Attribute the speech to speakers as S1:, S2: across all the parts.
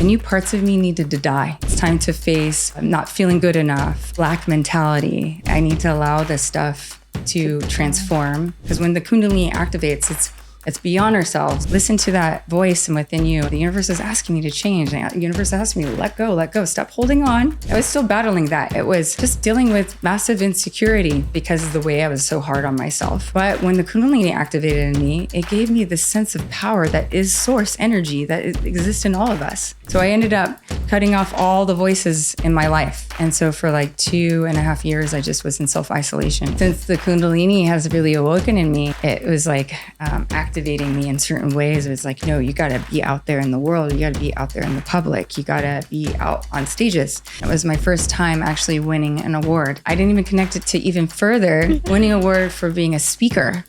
S1: The new parts of me needed to die. It's time to face not feeling good enough, lack mentality. I need to allow this stuff to transform. Because when the Kundalini activates, it's beyond ourselves. Listen to that voice within you. The universe is asking me to change. The universe is asking me to let go, stop holding on. I was still battling that. It was just dealing with massive insecurity because of the way I was so hard on myself. But when the Kundalini activated in me, it gave me this sense of power that is source energy that exists in all of us. So I ended up cutting off all the voices in my life. And so for like 2.5 years, I just was in self-isolation. Since the Kundalini has really awoken in me, it was like activating me in certain ways. It was like, no, you gotta be out there in the world. You gotta be out there in the public. You gotta be out on stages. It was my first time actually winning an award. I didn't even connect it to even further, winning an award for being a speaker.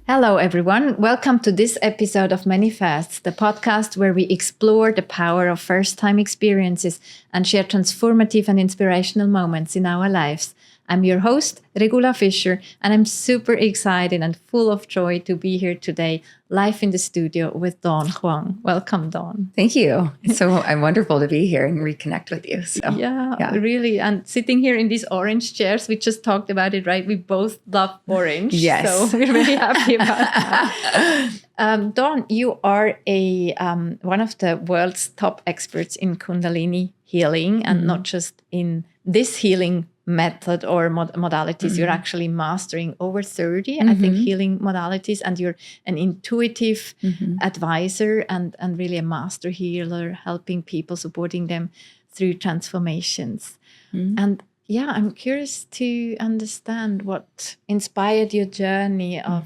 S2: Hello, everyone. Welcome to this episode of FIRSTS, the podcast where we explore the power of first-time experiences and share transformative and inspirational moments in our lives. I'm your host, Regula Fischer, and I'm super excited and full of joy to be here today, live in the studio with Dawn Hoang. Welcome, Dawn.
S1: Thank you. It's so wonderful to be here and reconnect with you. So,
S2: yeah, really. And sitting here in these orange chairs, we just talked about it, right? We both love orange.
S1: Yes.
S2: So we're very happy about that. Dawn, you are one of the world's top experts in Kundalini healing, and not just in this healing method or modalities. You're actually mastering over 30, I think, healing modalities, and you're an intuitive advisor and really a master healer, helping people, supporting them through transformations. And yeah, I'm curious to understand what inspired your journey of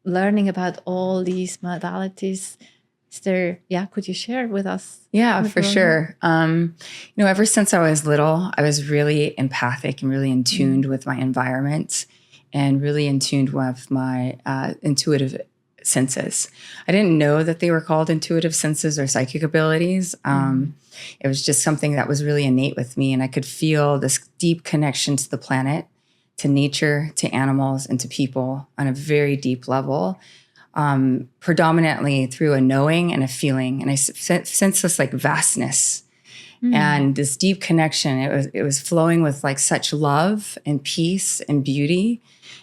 S2: learning about all these modalities. Could you share with us?
S1: Yeah, for sure. Ever since I was little, I was really empathic and really in tune with my environment and really in tune with my intuitive senses. I didn't know that they were called intuitive senses or psychic abilities. It was just something that was really innate with me. And I could feel this deep connection to the planet, to nature, to animals, and to people on a very deep level. Predominantly through a knowing and a feeling. And I sense this like vastness and this deep connection. It was flowing with like such love and peace and beauty.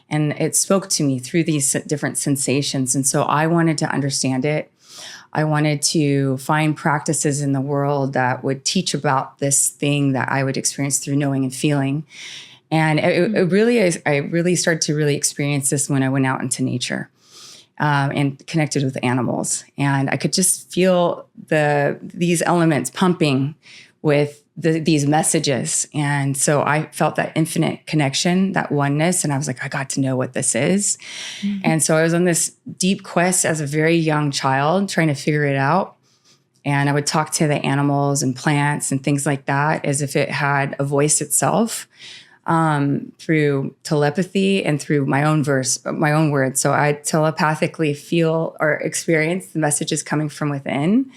S1: And it spoke to me through these different sensations. And so I wanted to understand it. I wanted to find practices in the world that would teach about this thing that I would experience through knowing and feeling. And I really started to really experience this when I went out into nature. And connected with animals. And I could just feel these elements pumping with these messages. And so I felt that infinite connection, that oneness. And I was like, I got to know what this is. And so I was on this deep quest as a very young child, trying to figure it out. And I would talk to the animals and plants and things like that as if it had a voice itself. Through telepathy and through my own words. So I telepathically feel or experience the messages coming from within.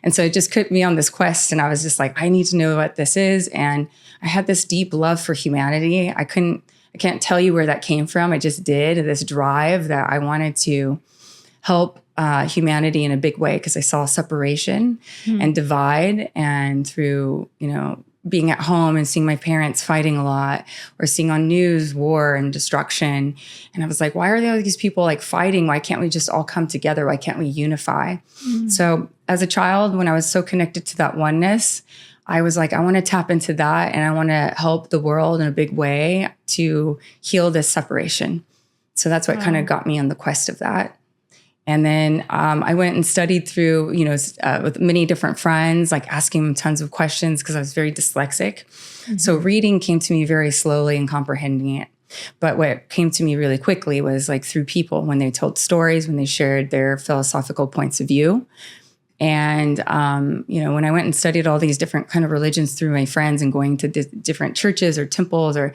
S1: And so it just put me on this quest. And I was just like, I need to know what this is. And I had this deep love for humanity. I can't tell you where that came from. I just did, this drive that I wanted to help humanity in a big way because I saw separation and divide, and through, being at home and seeing my parents fighting a lot, or seeing on news war and destruction. And I was like, why are there all these people like fighting? Why can't we just all come together? Why can't we unify? So as a child, when I was so connected to that oneness, I was like, I want to tap into that, and I want to help the world in a big way to heal this separation. So that's what kind of got me on the quest of that. And then I went and studied through, with many different friends, like asking them tons of questions because I was very dyslexic. So reading came to me very slowly and comprehending it. But what came to me really quickly was like through people, when they told stories, when they shared their philosophical points of view. And, when I went and studied all these different kind of religions through my friends and going to different churches or temples or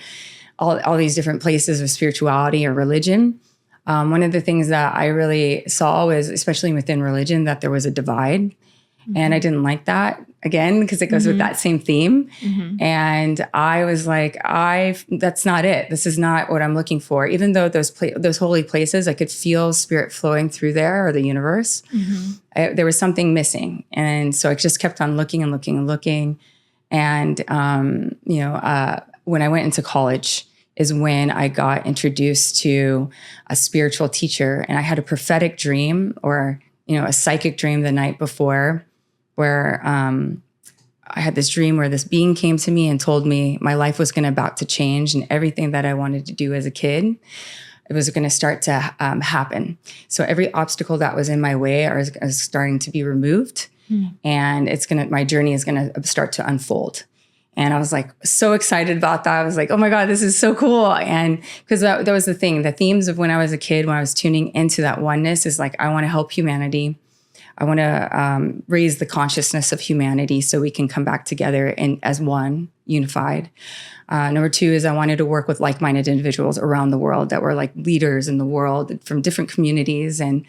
S1: all these different places of spirituality or religion, one of the things that I really saw was, especially within religion, that there was a divide. And I didn't like that, again, because it goes with that same theme. And I was like, that's not it. This is not what I'm looking for. Even though those holy places, I could feel spirit flowing through there, or the universe, there was something missing. And so I just kept on looking and looking and looking. And, when I went into college is when I got introduced to a spiritual teacher, and I had a prophetic dream, or, a psychic dream the night before, where I had this dream where this being came to me and told me my life was about to change, and everything that I wanted to do as a kid, it was going to start to happen. So every obstacle that was in my way is starting to be removed, and my journey is going to start to unfold. And I was like so excited about that. I was like, oh my God, this is so cool. And because that was the thing, the themes of when I was a kid, when I was tuning into that oneness, is like, I want to help humanity. I want to raise the consciousness of humanity so we can come back together as one, unified. Number two is I wanted to work with like-minded individuals around the world that were like leaders in the world from different communities. And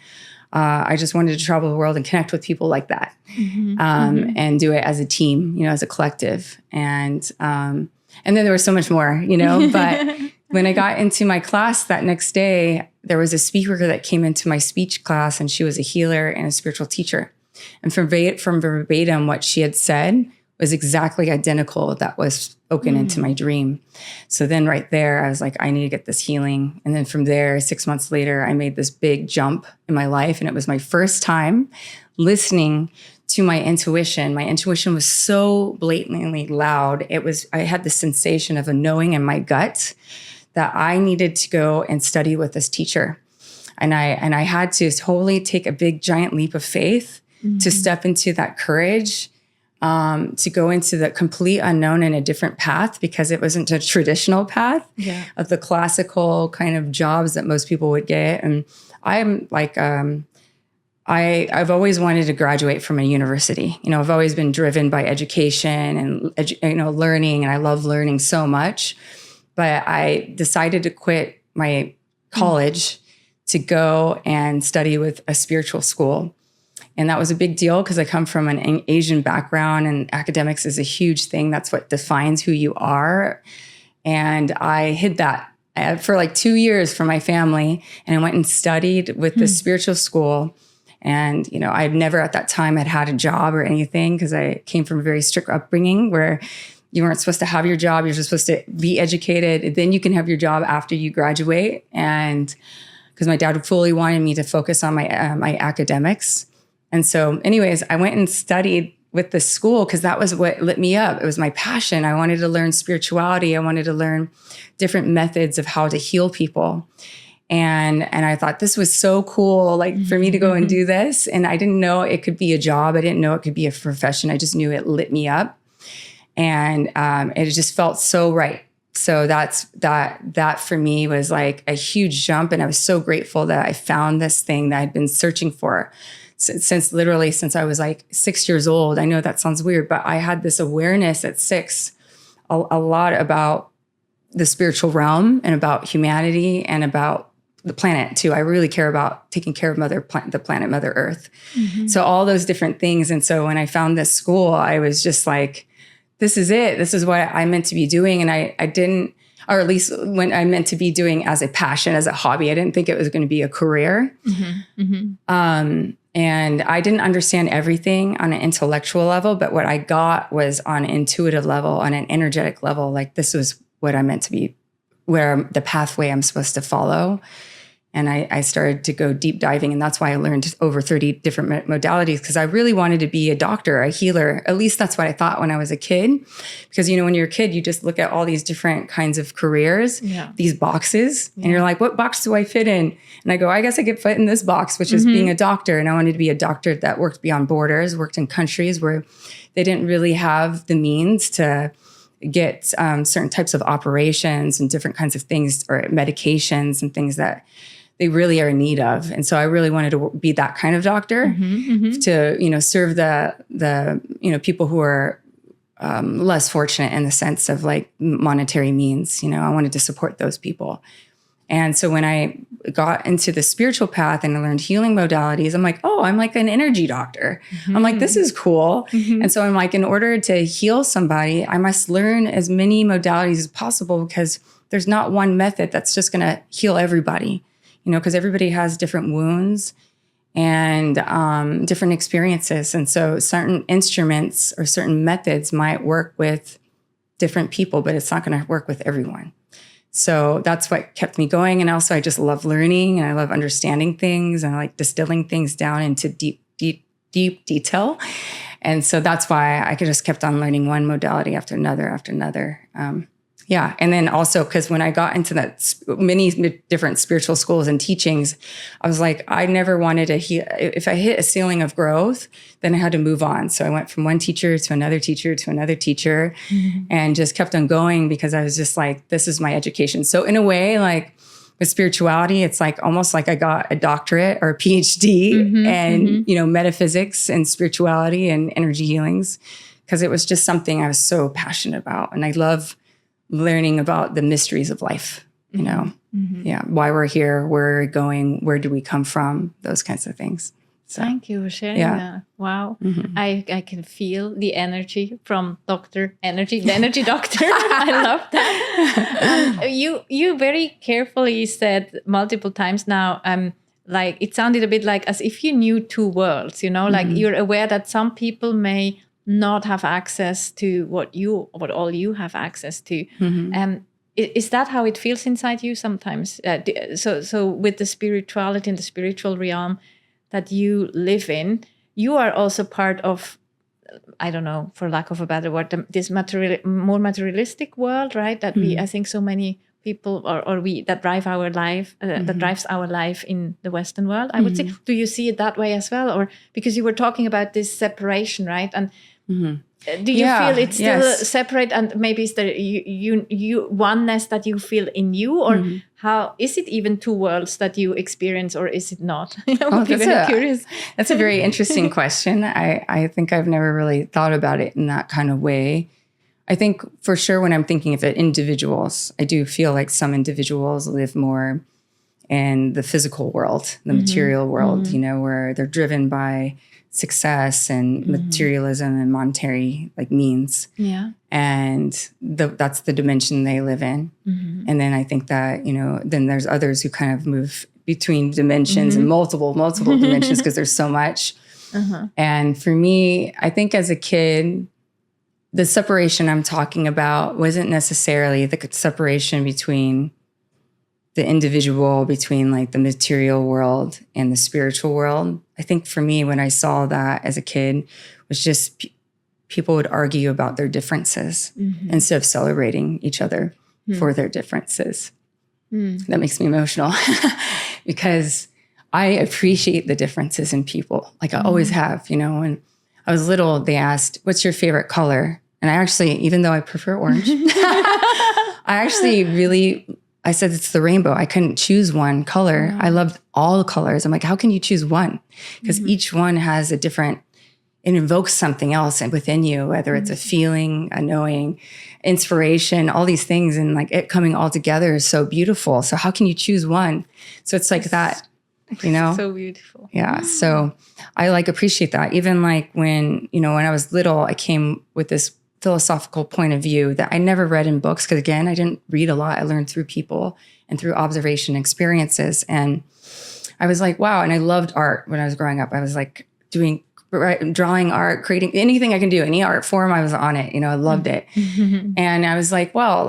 S1: I just wanted to travel the world and connect with people like that, and do it as a team, as a collective. And then there was so much more, but when I got into my class that next day, there was a speaker that came into my speech class, and she was a healer and a spiritual teacher. And from verbatim, what she had said was exactly identical that was spoken into my dream. So then right there, I was like, I need to get this healing. And then from there, 6 months later, I made this big jump in my life. And it was my first time listening to my intuition. My intuition was so blatantly loud. I had the sensation of a knowing in my gut that I needed to go and study with this teacher. And I had to totally take a big, giant leap of faith to step into that courage, to go into the complete unknown in a different path, because it wasn't a traditional path of the classical kind of jobs that most people would get. And I'm like, I've always wanted to graduate from a university. I've always been driven by education and learning, and I love learning so much. But I decided to quit my college to go and study with a spiritual school. And that was a big deal because I come from an Asian background, and academics is a huge thing. That's what defines who you are. And I hid that for like 2 years from my family. And I went and studied with this spiritual school. And, I'd never at that time had a job or anything, because I came from a very strict upbringing where you weren't supposed to have your job. You're just supposed to be educated. Then you can have your job after you graduate. And because my dad fully wanted me to focus on my academics. And so anyways, I went and studied with the school because that was what lit me up. It was my passion. I wanted to learn spirituality. I wanted to learn different methods of how to heal people. And I thought this was so cool, like for me to go and do this. And I didn't know it could be a job. I didn't know it could be a profession. I just knew it lit me up. And it just felt so right. So that for me was like a huge jump. And I was so grateful that I found this thing that I'd been searching for since I was like 6 years old. I know that sounds weird, but I had this awareness at 6, a lot about the spiritual realm and about humanity and about the planet too. I really care about taking care of the planet, Mother Earth. So all those different things. And so when I found this school, I was just like, this is it. This is what I'm meant to be doing. And I didn't, or at least when I meant to be doing as a passion, as a hobby, I didn't think it was going to be a career. And I didn't understand everything on an intellectual level, but what I got was on an intuitive level, on an energetic level. Like this was what I meant to be, where the pathway I'm supposed to follow. And I started to go deep diving. And that's why I learned over 30 different modalities, because I really wanted to be a doctor, a healer. At least that's what I thought when I was a kid. Because, when you're a kid, you just look at all these different kinds of careers, these boxes, and you're like, what box do I fit in? And I go, I guess I could fit in this box, which is being a doctor. And I wanted to be a doctor that worked beyond borders, worked in countries where they didn't really have the means to get certain types of operations and different kinds of things, or medications and things that they really are in need of. And so I really wanted to be that kind of doctor to, serve the people who are less fortunate in the sense of like monetary means. I wanted to support those people. And so when I got into the spiritual path and I learned healing modalities, I'm like, oh, I'm like an energy doctor. I'm like, this is cool. And so I'm like, in order to heal somebody, I must learn as many modalities as possible, because there's not one method that's just going to heal everybody, because everybody has different wounds and different experiences. And so certain instruments or certain methods might work with different people, but it's not going to work with everyone. So that's what kept me going. And also I just love learning and I love understanding things, and I like distilling things down into deep detail. And so that's why I just kept on learning one modality after another. Yeah. And then also, because when I got into that many different spiritual schools and teachings, I was like, I never wanted to heal. If I hit a ceiling of growth, then I had to move on. So I went from one teacher to another teacher to another teacher, and just kept on going, because I was just like, this is my education. So in a way, like with spirituality, it's like almost like I got a doctorate or a PhD and, metaphysics and spirituality and energy healings, because it was just something I was so passionate about. And I love learning about the mysteries of life, why we're here, where we're going, where do we come from, those kinds of things. So,
S2: thank you for sharing that. Wow. I can feel the energy from the energy doctor. I love that. You very carefully said multiple times now, like it sounded a bit like as if you knew two worlds, like you're aware that some people may not have access to what all you have access to. Is that how it feels inside you sometimes? So with the spirituality and the spiritual realm that you live in, you are also part of, I don't know, for lack of a better word, this more materialistic world, right? That I think so many people that drive our life, that drives our life in the Western world, I would say. Do you see it that way as well? Or because you were talking about this separation, right? And do you feel it's still separate, and maybe is there you oneness that you feel in you, or how is it even two worlds that you experience, or is it not? I'm very curious.
S1: That's a very interesting question. I think I've never really thought about it in that kind of way. I think for sure when I'm thinking of it, individuals, I do feel like some individuals live more in the physical world, the material world, where they're driven by success and materialism and monetary means. Yeah. And that's the dimension they live in. And then I think that, then there's others who kind of move between dimensions and multiple dimensions, because there's so much. And for me, I think as a kid, the separation I'm talking about wasn't necessarily the separation between the individual, between the material world and the spiritual world. I think for me, when I saw that as a kid, was just people would argue about their differences instead of celebrating each other for their differences. That makes me emotional because I appreciate the differences in people. Like I always have, when I was little, they asked, what's your favorite color? And I actually, even though I prefer orange, I said, it's the rainbow. I couldn't choose one color. I loved all the colors. I'm like, how can you choose one? Because each one has it invokes something else within you, whether it's a feeling, a knowing, inspiration, all these things. And it coming all together is so beautiful. So how can you choose one? So it's like that,
S2: So beautiful.
S1: Yeah. So I appreciate that. Even when I was little, I came with this philosophical point of view that I never read in books. Because again, I didn't read a lot. I learned through people and through observation experiences. And I was like, wow. And I loved art when I was growing up. I was drawing art, creating anything I can do, any art form, I was on it. I loved it. And I was like, well,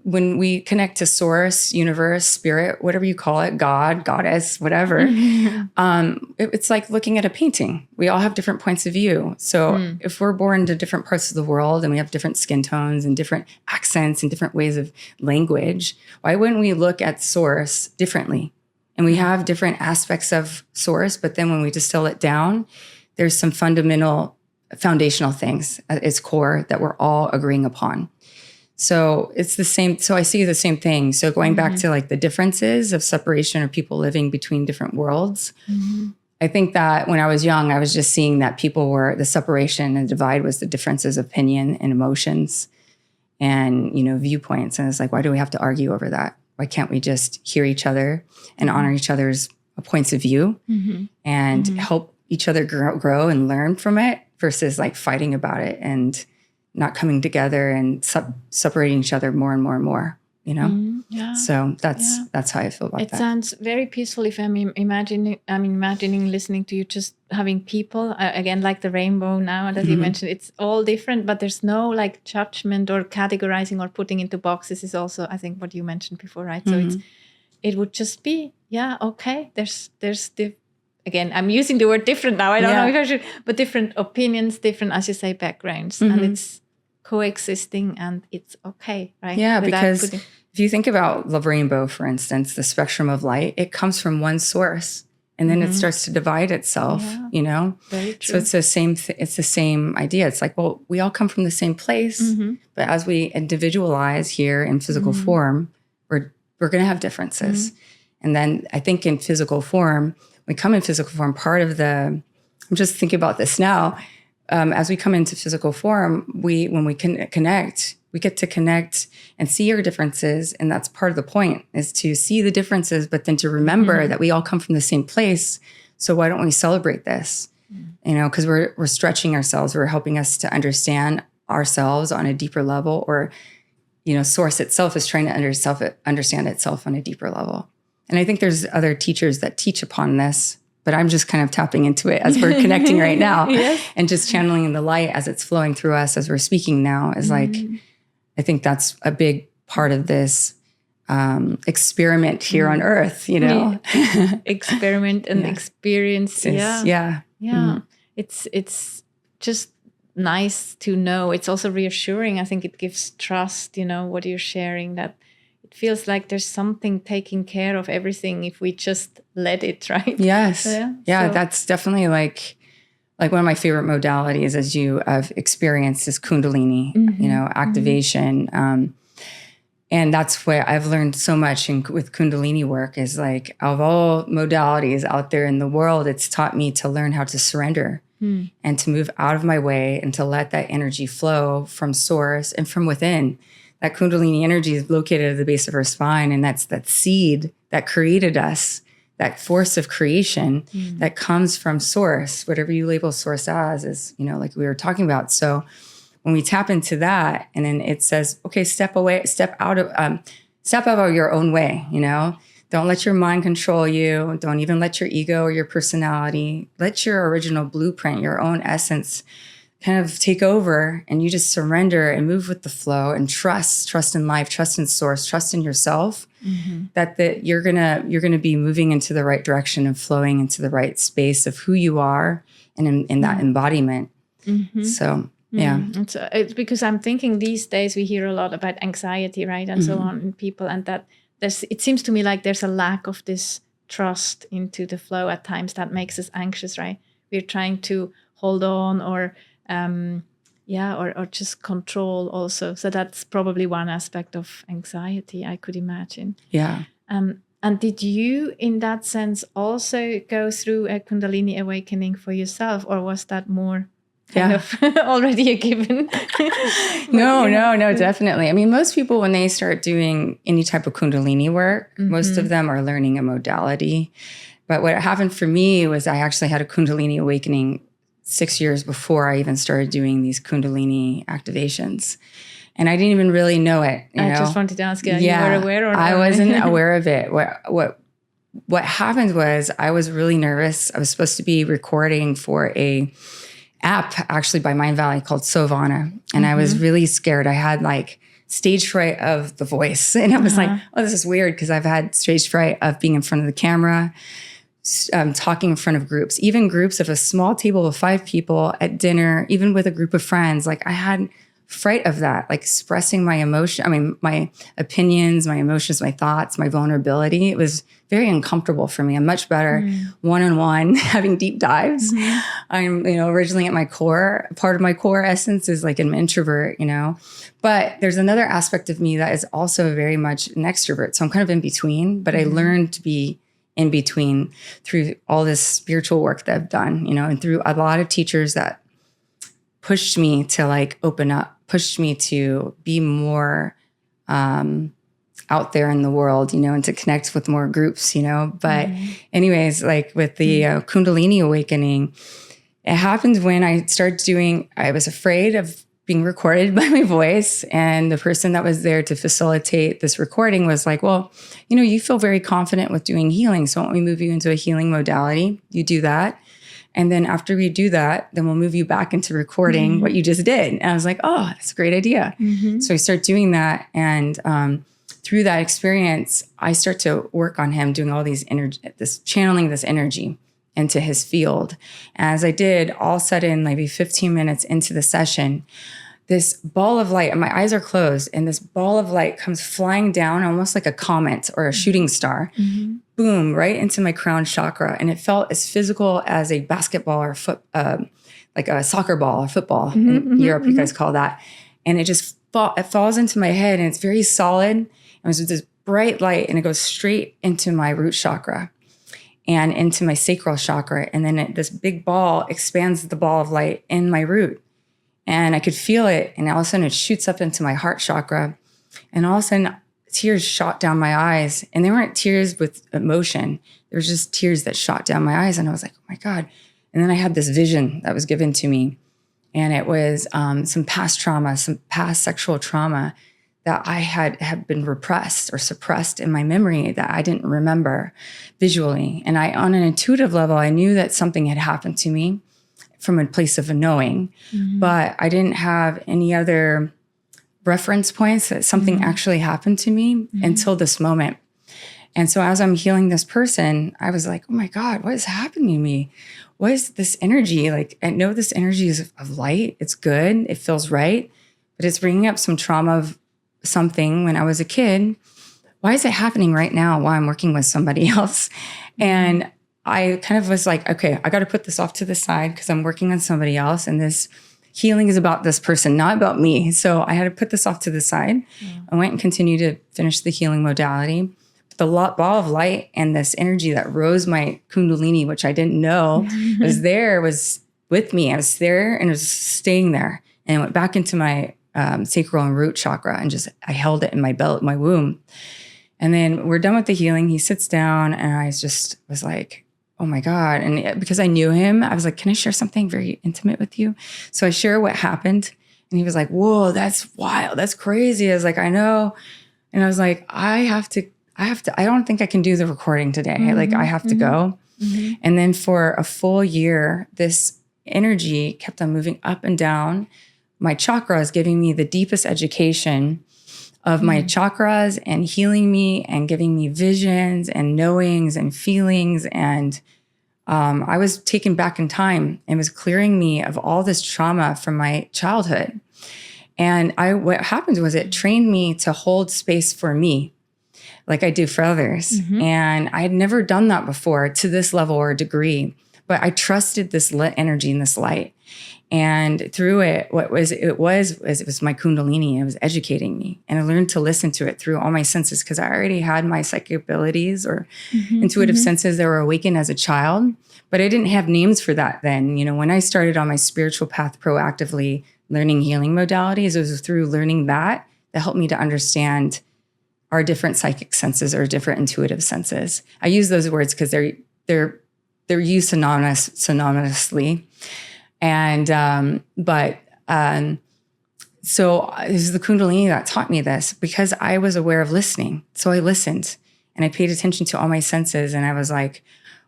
S1: when we connect to source, universe, spirit, whatever you call it, God, goddess, whatever, it's like looking at a painting. We all have different points of view. So if we're born to different parts of the world and we have different skin tones and different accents and different ways of language, why wouldn't we look at source differently? And we have different aspects of source, but then when we distill it down, there's some foundational things at its core that we're all agreeing upon. So it's the same. So I see the same thing. So going back to the differences of separation or people living between different worlds, I think that when I was young, I was just seeing that people were the separation and divide was the differences of opinion and emotions and, viewpoints. And it's like, why do we have to argue over that? why can't we just hear each other and honor each other's points of view and help each other grow and learn from it versus like fighting about it and not coming together and separating each other more and more and more, you know? So that's how I feel about that.
S2: It sounds very peaceful if I'm imagining listening to you, just having people, again, like the rainbow now that you mentioned, it's all different, but there's no like judgment or categorizing or putting into boxes is also, I think, what you mentioned before, right? So it would just be, okay, there's again, I'm using the word different now. I don't know if I should, but different opinions, different, as you say, backgrounds, and it's coexisting and it's okay, right?
S1: Yeah, because if you think about the rainbow, for instance, the spectrum of light, it comes from one source and then it starts to divide itself, you know?
S2: Very true.
S1: So it's the same, it's the same idea. It's like, well, we all come from the same place, but as we individualize here in physical form, we're going to have differences. And then I think in physical form, we come in physical form, part of I'm just thinking about this now, as we come into physical form, when we can connect, we get to connect and see our differences. And that's part of the point, is to see the differences, but then to remember that we all come from the same place. So why don't we celebrate this? You know, because we're stretching ourselves. We're helping us to understand ourselves on a deeper level, or, you know, Source itself is trying to understand itself on a deeper level. And I think there's other teachers that teach upon this, but I'm just kind of tapping into it as we're connecting right now and just channeling the light as it's flowing through us as we're speaking now is like, I think that's a big part of this experiment here on Earth, you know?
S2: Experiment and experience. It's just nice to know. It's also reassuring. I think it gives trust, you know, what you're sharing, that it feels like there's something taking care of everything if we just let it, right?
S1: Yes. So that's definitely like one of my favorite modalities, as you have experienced, is Kundalini, you know, activation. And that's where I've learned so much with Kundalini work, is like, of all modalities out there in the world, it's taught me to learn how to surrender and to move out of my way and to let that energy flow from Source and from within. That Kundalini energy is located at the base of our spine, and that's that seed that created us, that force of creation that comes from Source, whatever you label Source as, is, you know, like we were talking about. So when we tap into that, and then it says, okay, step out of your own way, you know, don't let your mind control you. Don't even let your ego or your personality, let your original blueprint, your own essence kind of take over, and you just surrender and move with the flow and trust in life, trust in Source, trust in yourself, that you're gonna be moving into the right direction and flowing into the right space of who you are and in that embodiment. So it's
S2: because I'm thinking these days we hear a lot about anxiety, right, and so on in people, and that it seems to me like there's a lack of this trust into the flow at times that makes us anxious, right? We're trying to hold on or just control also. So that's probably one aspect of anxiety, I could imagine.
S1: Yeah.
S2: And did you, in that sense, also go through a Kundalini awakening for yourself, or was that more kind of already a given?
S1: No, definitely. I mean, most people, when they start doing any type of Kundalini work, most of them are learning a modality. But what happened for me was I actually had a Kundalini awakening 6 years before I even started doing these Kundalini activations. And I didn't even really know it. I
S2: just wanted to ask you, you were aware or not?
S1: I wasn't aware of it. What happened was I was really nervous. I was supposed to be recording for a app actually by Mind Valley called Sovana. And I was really scared. I had like stage fright of the voice. And I was like, oh, this is weird, because I've had stage fright of being in front of the camera, talking in front of groups, even groups of a small table of 5 people at dinner, even with a group of friends. Like I had fright of that, like expressing my emotion. I mean, my opinions, my emotions, my thoughts, my vulnerability. It was very uncomfortable for me. I'm much better one-on-one, having deep dives. I'm, originally at my core, part of my core essence is like an introvert, but there's another aspect of me that is also very much an extrovert. So I'm kind of in between, but I learned to be in between through all this spiritual work that I've done, and through a lot of teachers that pushed me to like open up, pushed me to be more out there in the world, and to connect with more groups, But anyways, like with the Kundalini awakening, it happened when I was afraid of being recorded by my voice. And the person that was there to facilitate this recording was like, well, you feel very confident with doing healing. So why don't we move you into a healing modality? You do that. And then after we do that, then we'll move you back into recording what you just did. And I was like, oh, that's a great idea. So I start doing that. And through that experience, I start to work on him doing all these channeling this energy into his field. As I did, all of a sudden, maybe 15 minutes into the session, this ball of light, and my eyes are closed, and this ball of light comes flying down almost like a comet or a shooting star, boom, right into my crown chakra. And it felt as physical as a basketball or like a soccer ball or football. In Europe, you guys call that. And it just it falls into my head, and it's very solid. And it was this bright light, and it goes straight into my root chakra and into my sacral chakra. And then this big ball expands the ball of light in my root. And I could feel it. And all of a sudden it shoots up into my heart chakra. And all of a sudden tears shot down my eyes. And they weren't tears with emotion. There was just tears that shot down my eyes. And I was like, oh my God. And then I had this vision that was given to me. And it was some past trauma, some past sexual trauma that I had been repressed or suppressed in my memory that I didn't remember visually. And on an intuitive level, I knew that something had happened to me from a place of a knowing, but I didn't have any other reference points that something actually happened to me until this moment. And so as I'm healing this person, I was like, oh my God, what is happening to me? What is this energy? Like, I know this energy is of light. It's good. It feels right, but it's bringing up some trauma of something when I was a kid. Why is it happening right now while I'm working with somebody else? And I kind of was like, okay, I got to put this off to the side because I'm working on somebody else. And this healing is about this person, not about me. So I had to put this off to the side. I went and continued to finish the healing modality. The ball of light and this energy that rose my Kundalini, which I didn't know was with me. I was there and it was staying there. And it went back into my sacral and root chakra, and I held it in my belly, my womb. And then we're done with the healing. He sits down, and I just was like, oh my God. And because I knew him, I was like, can I share something very intimate with you? So I share what happened. And he was like, whoa, that's wild. That's crazy. I was like, I know. And I was like, I don't think I can do the recording today. Like, I have to go. And then for a full year, this energy kept on moving up and down my chakras, giving me the deepest education of my chakras and healing me and giving me visions and knowings and feelings. And I was taken back in time and was clearing me of all this trauma from my childhood. And what happened was it trained me to hold space for me like I do for others. And I had never done that before to this level or degree, but I trusted this energy and this light. And through it, it was my Kundalini. It was educating me. And I learned to listen to it through all my senses because I already had my psychic abilities or intuitive senses that were awakened as a child. But I didn't have names for that then. When I started on my spiritual path proactively learning healing modalities, it was through learning that helped me to understand our different psychic senses or different intuitive senses. I use those words because they're used synonymously. And, so it was the Kundalini that taught me this because I was aware of listening. So I listened and I paid attention to all my senses. And I was like,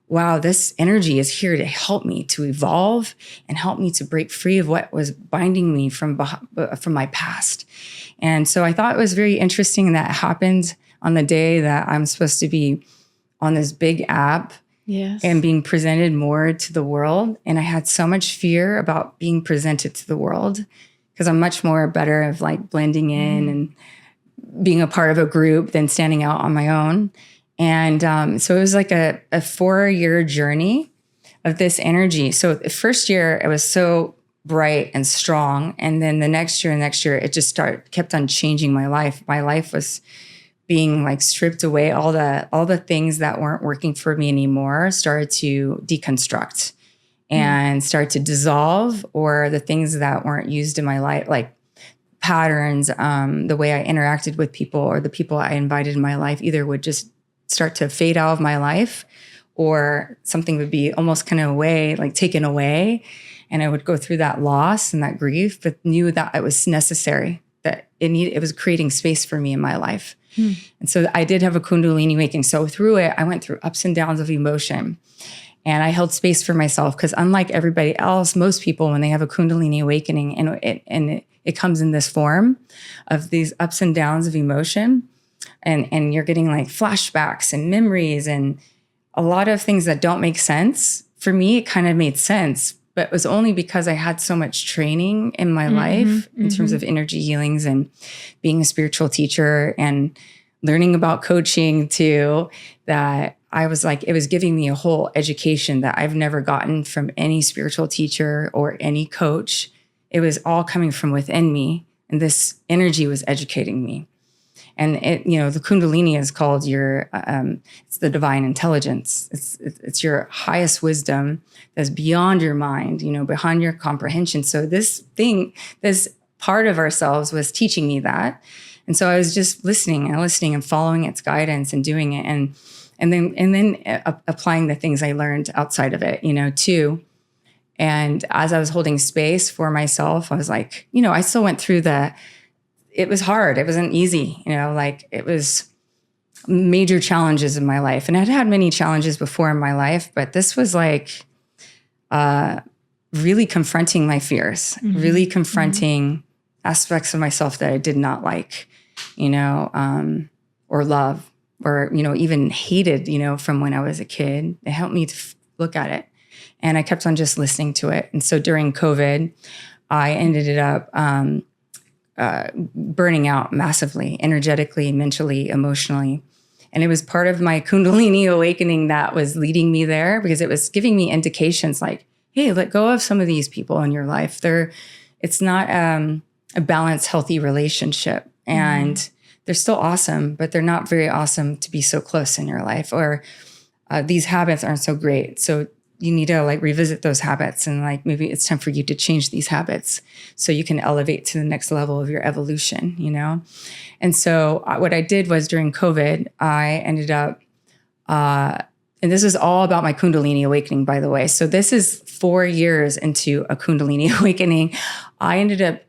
S1: wow, this energy is here to help me to evolve and help me to break free of what was binding me from my past. And so I thought it was very interesting that happened on the day that I'm supposed to be on this big app. Yes. And being presented more to the world. And I had so much fear about being presented to the world because I'm much more better of like blending in and being a part of a group than standing out on my own. And so it was like a 4-year journey of this energy. So the first year it was so bright and strong. And then the next year, it just kept on changing my life. My life was being like stripped away. All the things that weren't working for me anymore started to deconstruct and start to dissolve, or the things that weren't used in my life, like patterns, the way I interacted with people or the people I invited in my life either would just start to fade out of my life, or something would be almost kind of taken away. And I would go through that loss and that grief, but knew that it was necessary, that it was creating space for me in my life. And so I did have a Kundalini awakening. So through it, I went through ups and downs of emotion. And I held space for myself, because unlike everybody else, most people, when they have a Kundalini awakening, and it comes in this form of these ups and downs of emotion, and you're getting like flashbacks and memories and a lot of things that don't make sense. For me, it kind of made sense, but it was only because I had so much training in my life in terms of energy healings and being a spiritual teacher and learning about coaching too, that I was like, it was giving me a whole education that I've never gotten from any spiritual teacher or any coach. It was all coming from within me, and this energy was educating me. And the Kundalini is called it's the divine intelligence. It's your highest wisdom that's beyond your mind, beyond your comprehension. So this part of ourselves was teaching me that. And so I was just listening and following its guidance and doing it. And then applying the things I learned outside of it, too. And as I was holding space for myself, I was like, I still went through it was hard. It wasn't easy, it was major challenges in my life. And I'd had many challenges before in my life, but this was like really confronting my fears, really confronting aspects of myself that I did not like, or love, or, even hated, from when I was a kid. It helped me to look at it. And I kept on just listening to it. And so during COVID, I ended up burning out massively, energetically, mentally, emotionally. And it was part of my Kundalini awakening that was leading me there, because it was giving me indications like, hey, let go of some of these people in your life. It's not a balanced, healthy relationship. And they're still awesome, but they're not very awesome to be so close in your life. Or these habits aren't so great. So you need to revisit those habits, and maybe it's time for you to change these habits so you can elevate to the next level of your evolution, And so what I did was during COVID, I ended up, and this is all about my Kundalini awakening, by the way. So this is 4 years into a Kundalini awakening. I ended up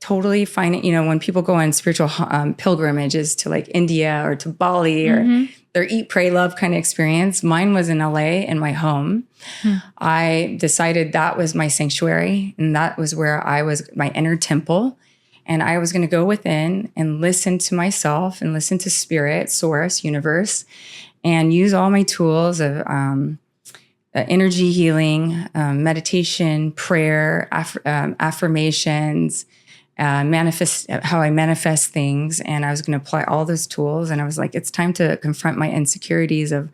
S1: totally finding, when people go on spiritual pilgrimages to India or to Bali or their eat, pray, love kind of experience. Mine was in LA in my home. I decided that was my sanctuary, and that was where I was my inner temple. And I was going to go within and listen to myself and listen to spirit, source, universe, and use all my tools of energy healing, meditation, prayer, affirmations, how I manifest things. And I was going to apply all those tools. And I was like, it's time to confront my insecurities of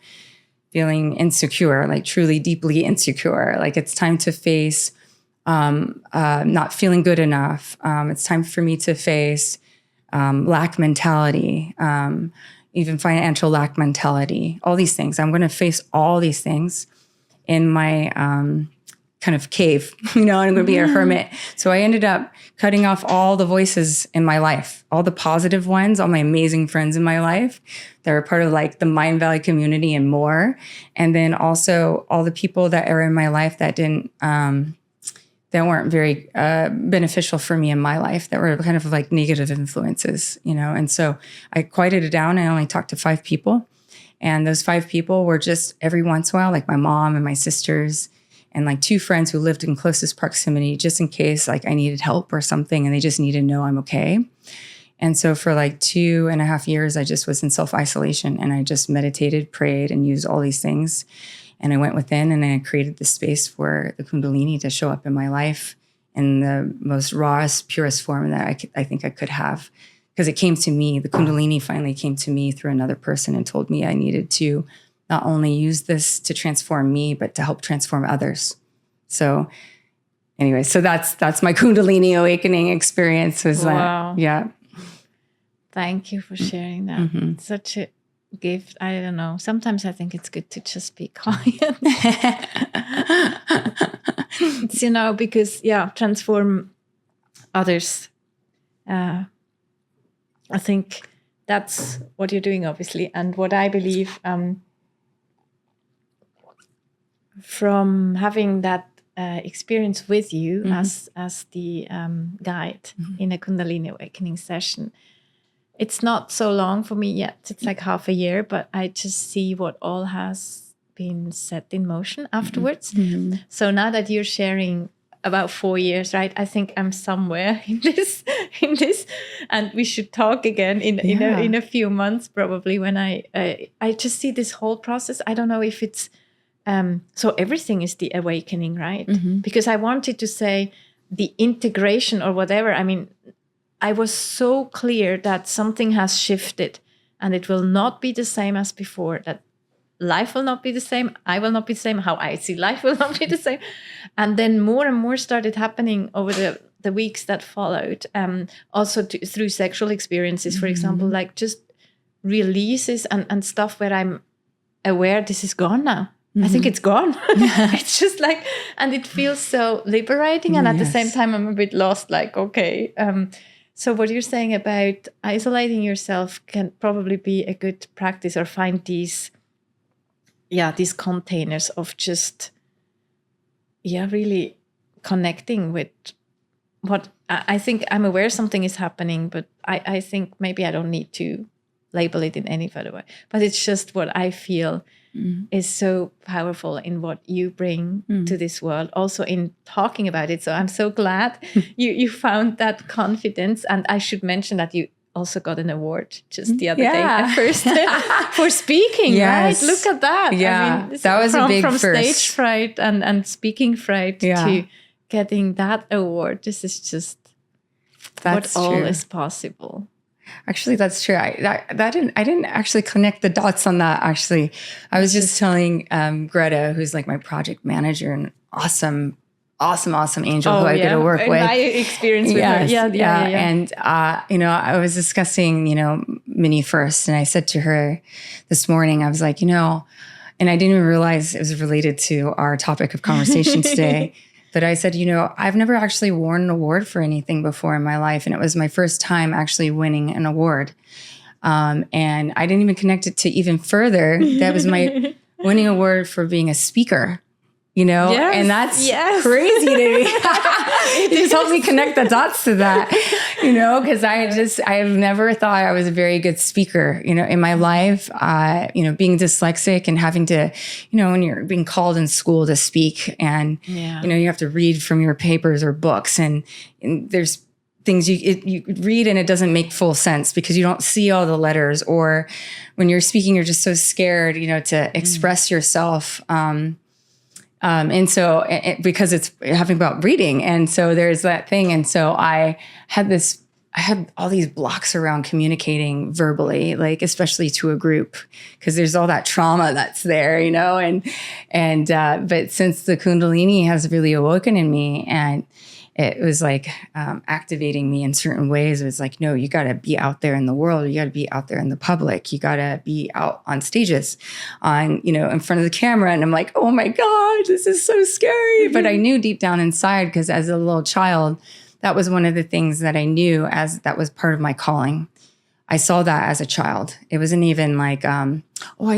S1: feeling insecure, truly deeply insecure. It's time to face not feeling good enough. It's time for me to face lack mentality, even financial lack mentality, all these things. I'm going to face all these things in my kind of cave, and I'm going to be a hermit. So I ended up cutting off all the voices in my life, all the positive ones, all my amazing friends in my life that were part of the Mind Valley community and more. And then also all the people that are in my life that that weren't very beneficial for me in my life, that were kind of negative influences, And so I quieted it down. I only talked to 5 people. And those 5 people were just every once in a while, my mom and my sisters, and 2 friends who lived in closest proximity, just in case I needed help or something, and they just needed to know I'm okay. And so for 2.5 years, I just was in self-isolation, and I just meditated, prayed, and used all these things. And I went within, and I created the space for the Kundalini to show up in my life in the most rawest, purest form that I think I could have. Because it came to me, the Kundalini finally came to me through another person and told me I needed to not only use this to transform me, but to help transform others. So anyway, so that's my Kundalini awakening experience.
S2: Wow.
S1: Yeah.
S2: Thank you for sharing that. Such a gift. I don't know. Sometimes I think it's good to just be quiet. It's, because transform others. I think that's what you're doing, obviously, and what I believe from having that experience with you as the guide in a Kundalini awakening session. It's not so long for me yet. It's like half a year, but I just see what all has been set in motion afterwards. So now that you're sharing about 4 years, right? I think I'm somewhere in this, and we should talk again in a few months, probably, when I just see this whole process. I don't know if it's so everything is the awakening, right? Because I wanted to say the integration or whatever. I mean, I was so clear that something has shifted and it will not be the same as before, that life will not be the same, I will not be the same, how I see life will not be the same. And then more and more started happening over the weeks that followed, also through sexual experiences, for example, like just releases and stuff where I'm aware this is gone now. I think it's gone. It's just like, and it feels so liberating. And at the same time, I'm a bit lost, like, okay. So what you're saying about isolating yourself can probably be a good practice, or find these containers of just, really connecting with what I think. I'm aware something is happening, but I think maybe I don't need to label it in any further way. But it's just what I feel is so powerful in what you bring to this world, also in talking about it. So I'm so glad you found that confidence. And I should mention that you also got an award just the other day at FIRSTS for speaking, right? Look at that.
S1: Yeah,
S2: I mean,
S1: that was a big
S2: from
S1: first.
S2: Stage fright and speaking fright to getting that award. This is just what all is possible.
S1: Actually, that's true. I didn't actually connect the dots on that. Actually, I was just telling Greta, who's like my project manager, and awesome angel who I get to work with. My experience with her. Yeah. And I was discussing mini first, and I said to her this morning, I was like, and I didn't even realize it was related to our topic of conversation today. But I said, I've never actually won an award for anything before in my life. And it was my first time actually winning an award. And I didn't even connect it to even further. That was my winning award for being a speaker, and that's crazy to me. It just helped me connect the dots to that, because I've never thought I was a very good speaker, in my life, being dyslexic and having to, when you're being called in school to speak and, you have to read from your papers or books, and there's things you read and it doesn't make full sense because you don't see all the letters, or when you're speaking, you're just so scared, to express yourself. And so because it's having about reading. And so there's that thing. And so I had all these blocks around communicating verbally, like especially to a group, because there's all that trauma that's there, but since the Kundalini has really awoken in me, and it was like activating me in certain ways. It was like, no, you got to be out there in the world. You got to be out there in the public. You got to be out on stages, in front of the camera. And I'm like, oh my God, this is so scary. But I knew deep down inside, because as a little child, that was one of the things that I knew as that was part of my calling. I saw that as a child. It wasn't even like, I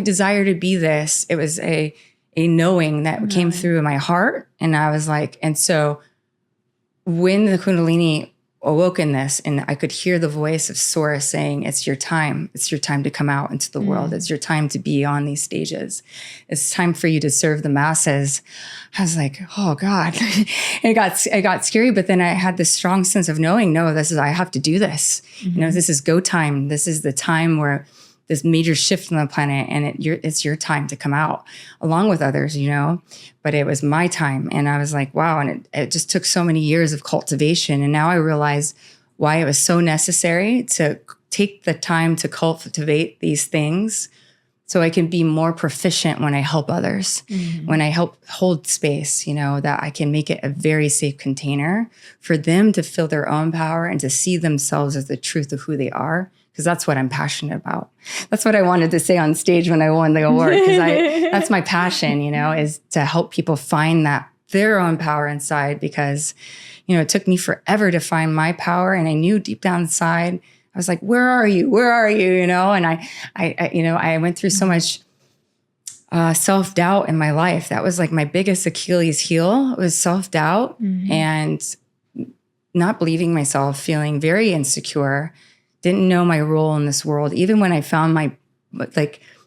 S1: desire to be this. It was a knowing that came through in my heart. And I was like, and so when the Kundalini awoke in this, and I could hear the voice of Source saying, it's your time to come out into the world. It's your time to be on these stages. It's time for you to serve the masses. I was like, oh God. And it got scary, but then I had this strong sense of knowing, no, I have to do this. This is go time. This is the time where this major shift on the planet, and it's your time to come out along with others, but it was my time. And I was like, wow. And it just took so many years of cultivation. And now I realize why it was so necessary to take the time to cultivate these things so I can be more proficient when I help others, when I help hold space, that I can make it a very safe container for them to feel their own power and to see themselves as the truth of who they are. Because that's what I'm passionate about. That's what I wanted to say on stage when I won the award. Because that's my passion, is to help people find that their own power inside, because, it took me forever to find my power. And I knew deep down inside, I was like, where are you? Where are you? And I went through so much self-doubt in my life. That was like my biggest Achilles heel, was self-doubt and not believing myself, feeling very insecure, didn't know my role in this world. Even when I found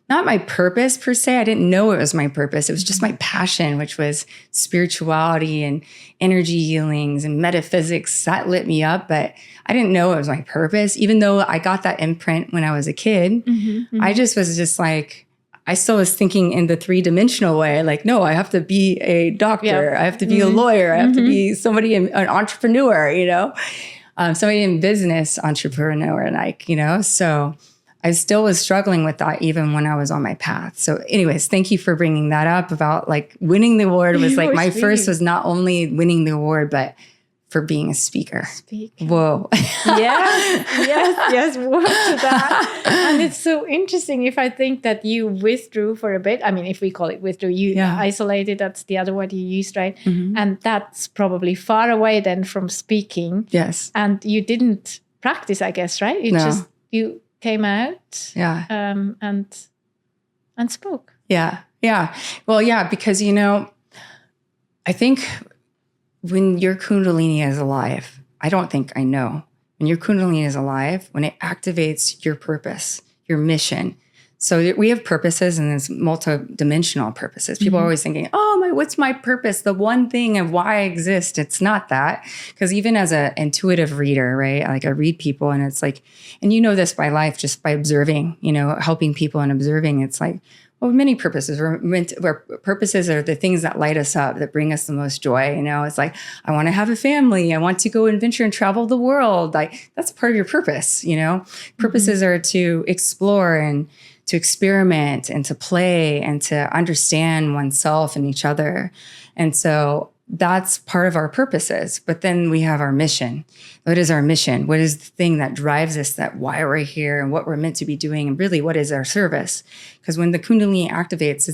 S1: not my purpose per se, I didn't know it was my purpose. It was just my passion, which was spirituality and energy healings and metaphysics. That lit me up, but I didn't know it was my purpose. Even though I got that imprint when I was a kid, I just was just like, I still was thinking in the 3-dimensional way, like, no, I have to be a doctor. I have to be a lawyer. I have to be somebody, an entrepreneur, somebody in business, entrepreneur, so I still was struggling with that even when I was on my path. So anyways, thank you for bringing that up about like winning the award. Was like my first was not only winning the award, but for being a speaker. Whoa.
S2: Yes, whoa to that. And it's so interesting if I think that you withdrew for a bit. I mean, if we call it withdrew, you isolated, that's the other word you used, right? And that's probably far away then from speaking.
S1: Yes.
S2: And you didn't practice, I guess, right? You came out and spoke.
S1: Yeah. Well, because, I think when your Kundalini is alive, I know. When your Kundalini is alive, when it activates your purpose, your mission. So we have purposes, and there's multi-dimensional purposes. People are always thinking, what's my purpose? The one thing of why I exist. It's not that. Because even as an intuitive reader, right? Like I read people and it's like, and this by life, just by observing, helping people and observing, it's like, many purposes. Purposes are the things that light us up, that bring us the most joy. It's like, I want to have a family. I want to go adventure and travel the world. Like that's part of your purpose. Purposes are to explore and to experiment and to play and to understand oneself and each other. And so that's part of our purposes. But then we have our mission. What is our mission? What is the thing that drives us, that why we're here and what we're meant to be doing? And really, what is our service? Because when the Kundalini activates,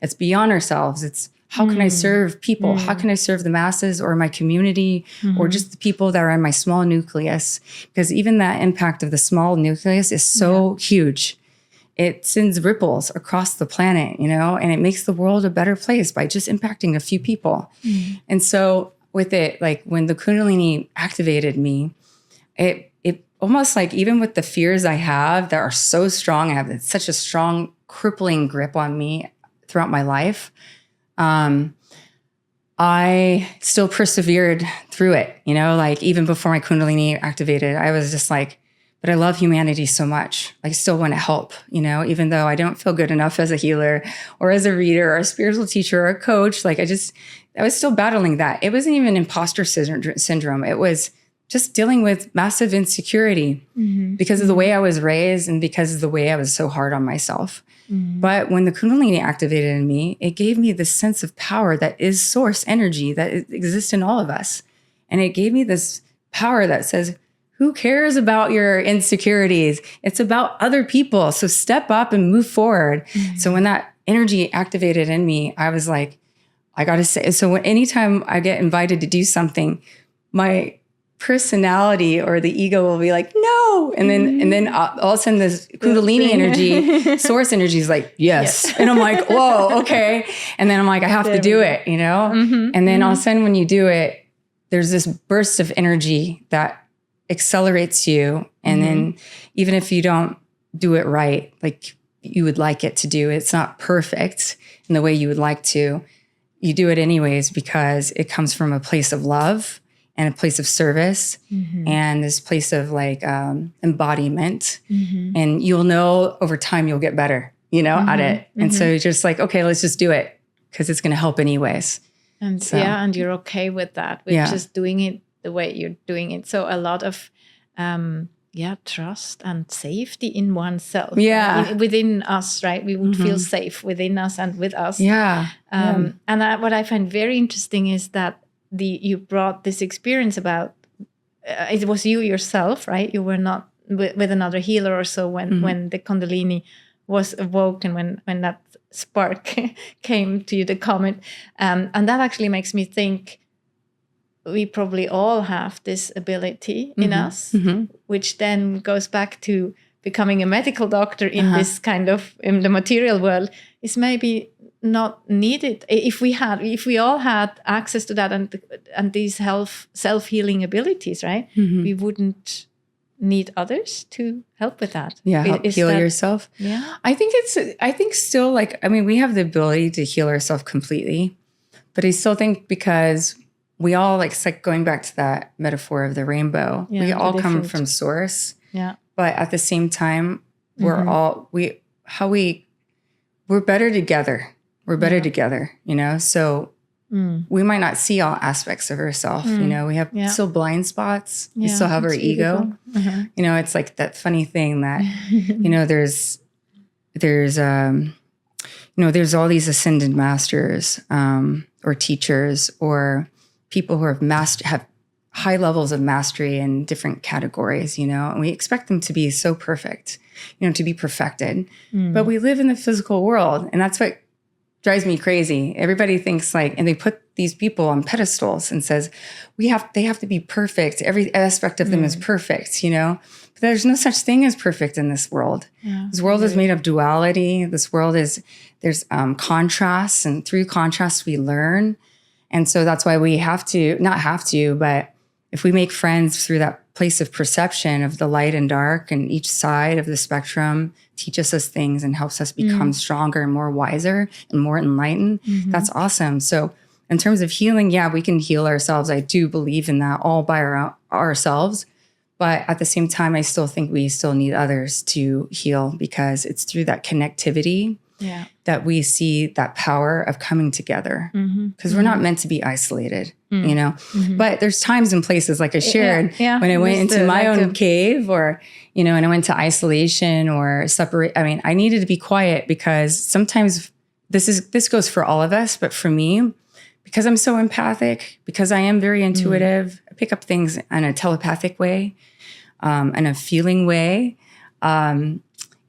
S1: it's beyond ourselves. It's how can I serve people? How can I serve the masses or my community or just the people that are in my small nucleus? Because even that impact of the small nucleus is so huge. It sends ripples across the planet, and it makes the world a better place by just impacting a few people. And so with it, like when the Kundalini activated me, it almost like even with the fears I have that are so strong, I have such a strong crippling grip on me throughout my life. I still persevered through it, like even before my Kundalini activated, I was just like, but I love humanity so much. I still want to help, even though I don't feel good enough as a healer or as a reader or a spiritual teacher or a coach. Like I was still battling that. It wasn't even imposter syndrome. It was just dealing with massive insecurity because of the way I was raised and because of the way I was so hard on myself. But when the Kundalini activated in me, it gave me this sense of power that is source energy that exists in all of us. And it gave me this power that says, who cares about your insecurities? It's about other people. So step up and move forward. So when that energy activated in me, I was like, I got to say, so anytime I get invited to do something, my personality or the ego will be like, no. And then all of a sudden this Kundalini energy, source energy is like, yes. And I'm like, whoa, okay. And then I'm like, I have to do it, And then all of a sudden when you do it, there's this burst of energy that accelerates you. And then even if you don't do it right, like you would like it to do, it's not perfect in the way you would like to, you do it anyways because it comes from a place of love and a place of service and this place of like embodiment. And you'll know over time you'll get better, at it. And so you're just like, okay, let's just do it because it's going to help anyways.
S2: And and you're okay with that, with just doing it the way you're doing it. So a lot of, trust and safety in oneself. Within us, right? We would feel safe within us and with us. And what I find very interesting is that you brought this experience about, it was you yourself, right? You were not with another healer or so when the Kundalini was awoken, when that spark came to you, the comet. And that actually makes me think we probably all have this ability in us, which then goes back to becoming a medical doctor in this kind of, in the material world, is maybe not needed. If we all had access to that and these self-healing abilities, right? We wouldn't need others to help with that.
S1: Yeah, help heal yourself.
S2: Yeah.
S1: I think still, like, I mean, we have the ability to heal ourselves completely, but I still think because we all, like, it's like going back to that metaphor of the rainbow. Yeah, we all come from source.
S2: Yeah.
S1: But at the same time, we're better together. We're better together, you know? So we might not see all aspects of ourselves, you know? We have still blind spots. We still have our ego. You know, it's like that funny thing that, you know, there's all these ascended masters or teachers or people who have high levels of mastery in different categories, you know, and we expect them to be so perfect, you know, to be perfected. But we live in the physical world, and that's what drives me crazy. Everybody thinks like, and they put these people on pedestals and says, they have to be perfect. Every aspect of them is perfect, you know, but there's no such thing as perfect in this world. Yeah, this world is made of duality. This world there's contrasts, and through contrasts we learn. And so that's why we but if we make friends through that place of perception of the light and dark, and each side of the spectrum teaches us things and helps us become stronger and more wiser and more enlightened, that's awesome. So in terms of healing, yeah, we can heal ourselves. I do believe in that all by ourselves. But at the same time, I still think we still need others to heal, because it's through that connectivity that we see that power of coming together, because we're not meant to be isolated, you know, but there's times and places, like I shared, when I went into my own cave, or, you know, and I went to isolation or separate. I mean, I needed to be quiet, because sometimes this goes for all of us, but for me, because I'm so empathic, because I am very intuitive, I pick up things in a telepathic way, in a feeling way, you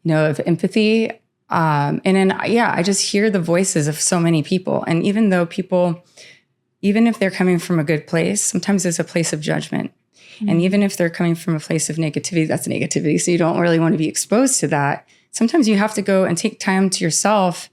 S1: know, of empathy. And then, I just hear the voices of so many people. And even if they're coming from a good place, sometimes there's a place of judgment. And even if they're coming from a place of negativity, that's negativity. So you don't really want to be exposed to that. Sometimes you have to go and take time to yourself,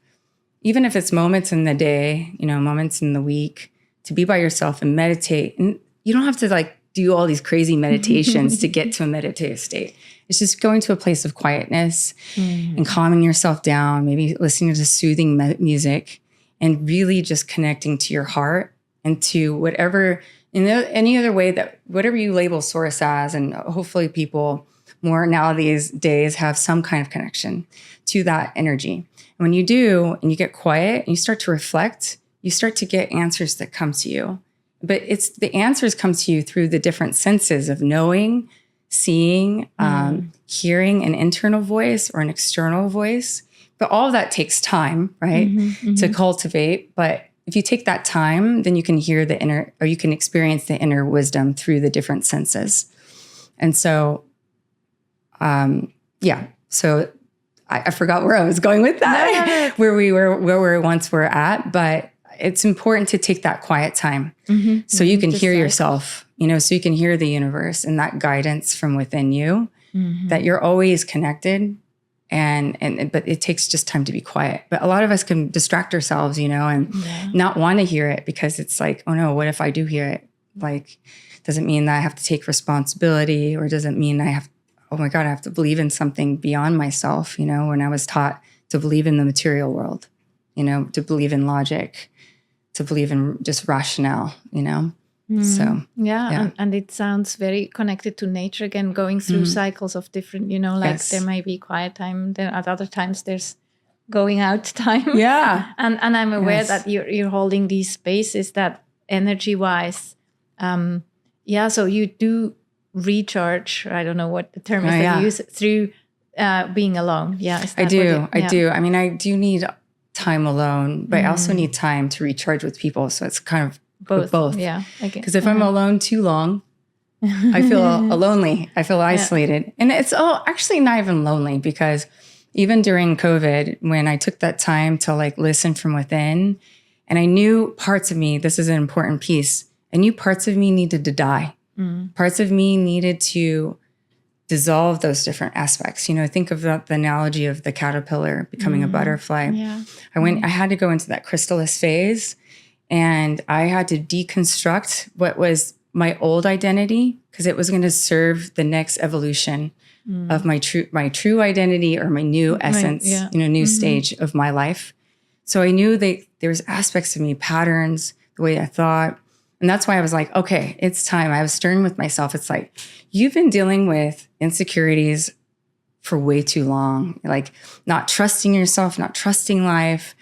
S1: even if it's moments in the day, you know, moments in the week, to be by yourself and meditate. And you don't have to like do all these crazy meditations to get to a meditative state. It's just going to a place of quietness and calming yourself down, maybe listening to soothing music, and really just connecting to your heart and to whatever, any other way that, whatever you label source as, and hopefully people more now these days have some kind of connection to that energy. And when you do, and you get quiet and you start to reflect, you start to get answers that come to you. But the answers come to you through the different senses of knowing, seeing, hearing an internal voice or an external voice. But all of that takes time, right, to cultivate. But if you take that time, then you can hear the inner, or you can experience the inner wisdom through the different senses. And so, so I forgot where I was going with that, where we once were at, but it's important to take that quiet time so you can hear yourself, you know, so you can hear the universe and that guidance from within you, that you're always connected. But it takes just time to be quiet. But a lot of us can distract ourselves, you know, and not want to hear it, because it's like, oh no, what if I do hear it? Like, doesn't mean that I have to take responsibility, or doesn't mean I have, oh my God, I have to believe in something beyond myself, you know, when I was taught to believe in the material world, you know, to believe in logic, to believe in just rationale, you know. So
S2: and it sounds very connected to nature again, going through cycles of different, you know, like there may be quiet time, then at other times there's going out time. And I'm aware that you're holding these spaces that energy wise, so you do recharge. I don't know what the term is that you use, through being alone.
S1: I do. I mean, I do need time alone, but I also need time to recharge with people. So it's kind of both. Yeah. Because if I'm alone too long, I feel lonely. I feel isolated. And it's actually not even lonely, because even during COVID, when I took that time to like listen from within, and I knew parts of me, this is an important piece, I knew parts of me needed to die. Parts of me needed to dissolve those different aspects. You know, think of the analogy of the caterpillar becoming a butterfly.
S2: Yeah.
S1: I had to go into that chrysalis phase, and I had to deconstruct what was my old identity, because it was going to serve the next evolution of my true identity, or my new essence, new stage of my life. So I knew that there was aspects of me, patterns, the way I thought. And that's why I was like, okay, it's time. I was stern with myself. It's like, you've been dealing with insecurities for way too long. Like not trusting yourself, not trusting life,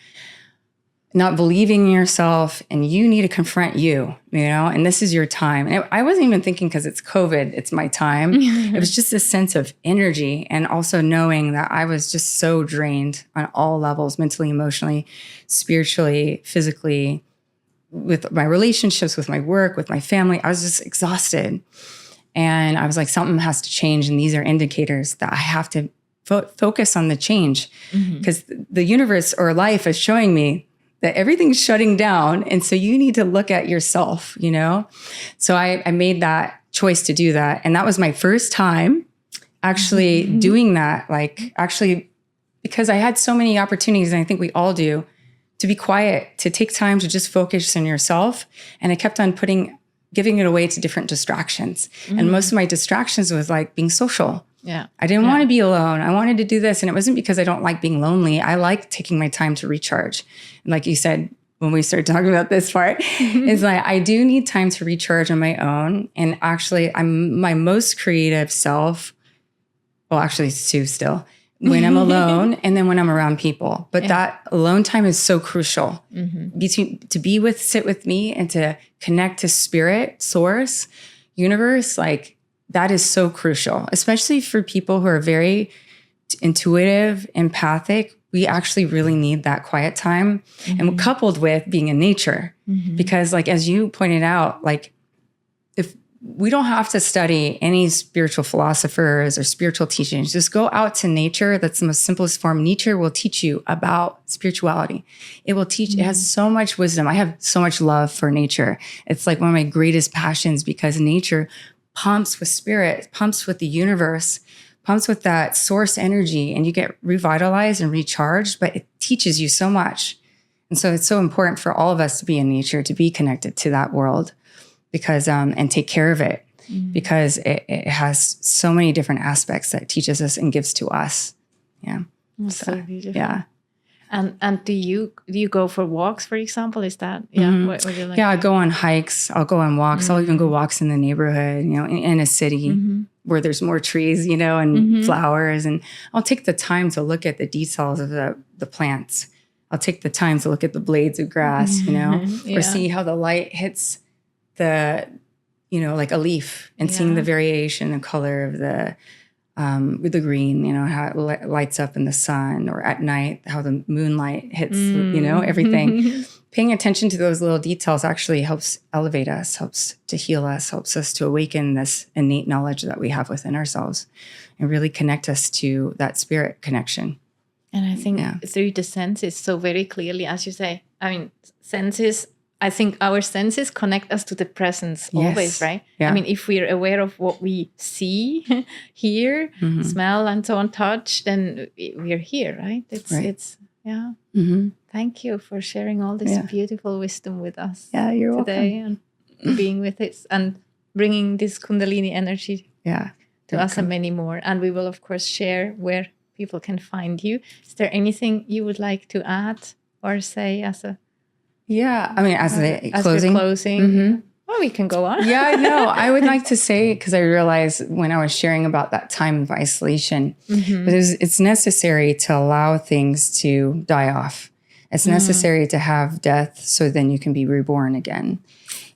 S1: not believing in yourself, and you need to confront you, and this is your time. And I wasn't even thinking because it's COVID, it's my time. It was just a sense of energy, and also knowing that I was just so drained on all levels, mentally, emotionally, spiritually, physically, with my relationships, with my work, with my family. I was just exhausted. And I was like, something has to change. And these are indicators that I have to focus on the change, because the universe or life is showing me that everything's shutting down. And so you need to look at yourself, So I made that choice to do that. And that was my first time actually doing that. Like actually, because I had so many opportunities, and I think we all do, to be quiet, to take time to just focus on yourself. And I kept on giving it away to different distractions. And most of my distractions was like being social.
S2: Yeah.
S1: I didn't want to be alone. I wanted to do this. And it wasn't because I don't like being lonely. I like taking my time to recharge. And like you said, when we started talking about this part, it's like, I do need time to recharge on my own. And actually, I'm my most creative self. Well, actually, it's two still. When I'm alone and then when I'm around people. But that alone time is so crucial. To sit with me and to connect to spirit, source, universe, like that is so crucial, especially for people who are very intuitive, empathic. We actually really need that quiet time, and coupled with being in nature, because like, as you pointed out, like if we don't have to study any spiritual philosophers or spiritual teachings, just go out to nature. That's the most simplest form. Nature will teach you about spirituality. It will teach, it has so much wisdom. I have so much love for nature. It's like one of my greatest passions, because nature pumps with spirit, pumps with the universe, pumps with that source energy, and you get revitalized and recharged, but it teaches you so much. And so it's so important for all of us to be in nature, to be connected to that world, because, and take care of it, because it has so many different aspects that it teaches us and gives to us. Yeah.
S2: That's so beautiful.
S1: Yeah.
S2: And do you go for walks, for example? Is that what you like?
S1: Yeah, I go on hikes. I'll go on walks. I'll even go walks in the neighborhood, in a city where there's more trees, and flowers. And I'll take the time to look at the details of the plants. I'll take the time to look at the blades of grass, or see how the light hits the, like a leaf, and seeing the variation in color of with the green, how it lights up in the sun, or at night, how the moonlight hits, everything. Paying attention to those little details actually helps elevate us, helps to heal us, helps us to awaken this innate knowledge that we have within ourselves, and really connect us to that spirit connection.
S2: And I think through the senses, so very clearly, as you say, senses, I think our senses connect us to the presence always, right? Yeah. If we're aware of what we see, hear, smell, and so on, touch, then we're here, right? It's Thank you for sharing all this beautiful wisdom with us
S1: you're
S2: today,
S1: welcome.
S2: And being with us and bringing this Kundalini energy to us and many more. And we will, of course, share where people can find you. Is there anything you would like to add or say as a
S1: as a closing.
S2: Well, we can go on.
S1: I would like to say, because I realized when I was sharing about that time of isolation, but it's necessary to allow things to die off. It's necessary to have death, so then you can be reborn again.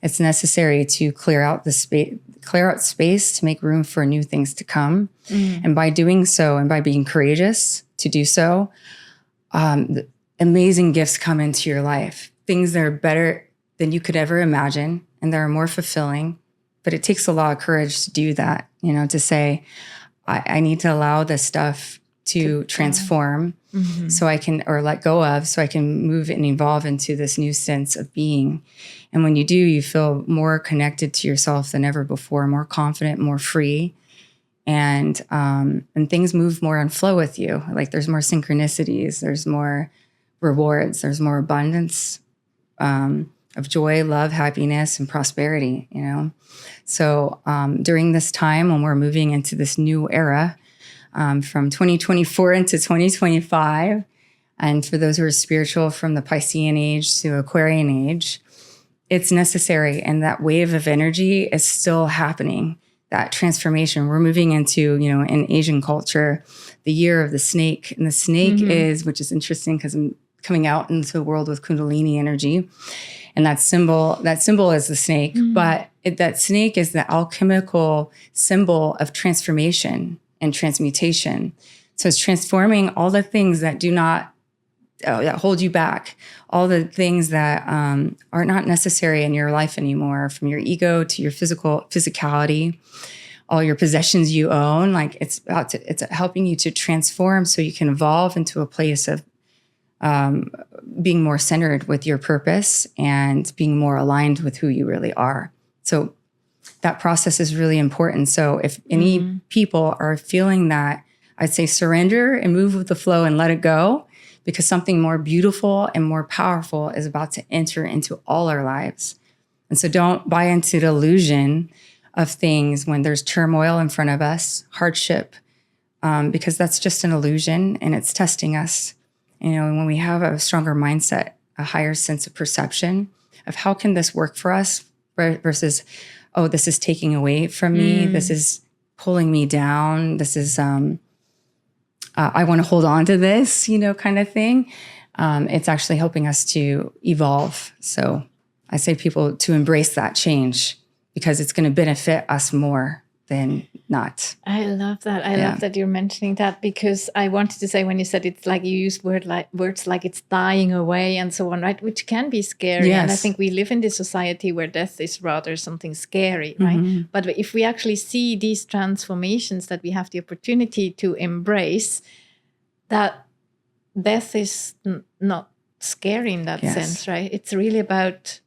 S1: It's necessary to clear out space to make room for new things to come. And by doing so, and by being courageous to do so, amazing gifts come into your life. Things that are better than you could ever imagine, and that are more fulfilling. But it takes a lot of courage to do that, to say, I need to allow this stuff to transform so I can, or let go of, so I can move and evolve into this new sense of being. And when you do, you feel more connected to yourself than ever before, more confident, more free. And things move more in flow with you. Like there's more synchronicities, there's more rewards, there's more abundance of joy, love, happiness, and prosperity, you know? So during this time when we're moving into this new era, from 2024 into 2025, and for those who are spiritual, from the Piscean age to Aquarian age, it's necessary. And that wave of energy is still happening. That transformation. We're moving into, you know, in Asian culture, the year of the snake. And the snake is, which is interesting because I'm coming out into the world with Kundalini energy. And that symbol is the snake. But that snake is the alchemical symbol of transformation and transmutation. So it's transforming all the things that do not, that hold you back, all the things that are not necessary in your life anymore, from your ego to your physicality, all your possessions you own. Like it's helping you to transform so you can evolve into a place of being more centered with your purpose and being more aligned with who you really are. So that process is really important. So if any people are feeling that, I'd say surrender and move with the flow and let it go, because something more beautiful and more powerful is about to enter into all our lives. And so don't buy into the illusion of things when there's turmoil in front of us, hardship, because that's just an illusion and it's testing us. You know, and when we have a stronger mindset, a higher sense of perception of how can this work for us versus, oh, this is taking away from me. This is pulling me down. This is, I want to hold on to this, you know, kind of thing. It's actually helping us to evolve. So I say people to embrace that change because it's going to benefit us more than not.
S2: I love that. I love that you're mentioning that, because I wanted to say when you said it's like you used words like it's dying away and so on, right? Which can be scary.
S1: Yes.
S2: And I think we live in this society where death is rather something scary, right? But if we actually see these transformations that we have the opportunity to embrace, that death is not scary in that sense, right? It's really about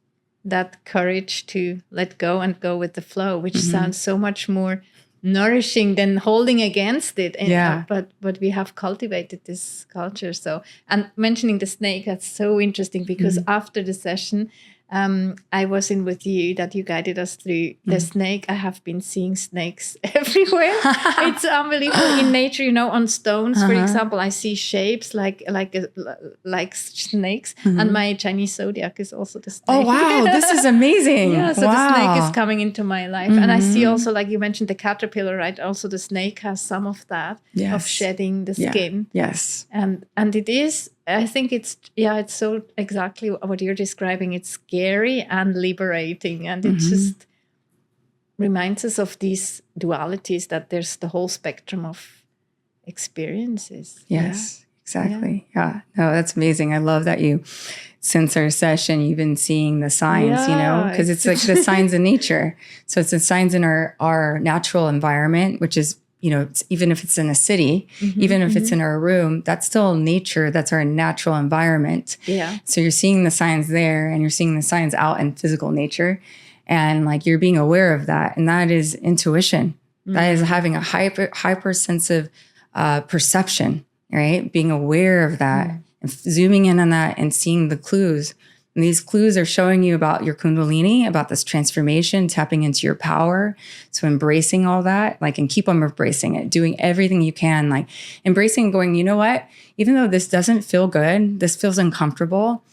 S2: that courage to let go and go with the flow, which sounds so much more nourishing than holding against it. And, but we have cultivated this culture. So, and mentioning the snake, that's so interesting, because after the session, I was in with you, that you guided us through the snake. I have been seeing snakes everywhere. It's unbelievable. In nature, you know, on stones, for example, I see shapes like snakes. And my Chinese zodiac is also the snake.
S1: Oh, wow. This is amazing.
S2: So the snake is coming into my life. And I see also, like you mentioned, the caterpillar, right? Also the snake has some of that, of shedding the skin.
S1: Yes.
S2: And it is, I think it's so exactly what you're describing. It's scary and liberating. And it just reminds us of these dualities, that there's the whole spectrum of experiences.
S1: Yes, exactly. Yeah. No, that's amazing. I love that you, since our session, you've been seeing the signs, you know, because it's like the signs in nature. So it's the signs in our natural environment, which is, you know, even if it's in a city, even if it's in our room, that's still nature. That's our natural environment. Yeah. So you're seeing the signs there, and you're seeing the signs out in physical nature, and like you're being aware of that. And that is intuition. That is having a hypersensitive perception, right? Being aware of that and zooming in on that and seeing the clues. And these clues are showing you about your Kundalini, about this transformation, tapping into your power. So embracing all that, like, and keep on embracing it, doing everything you can, like embracing, going, you know what, even though this doesn't feel good, this feels uncomfortable,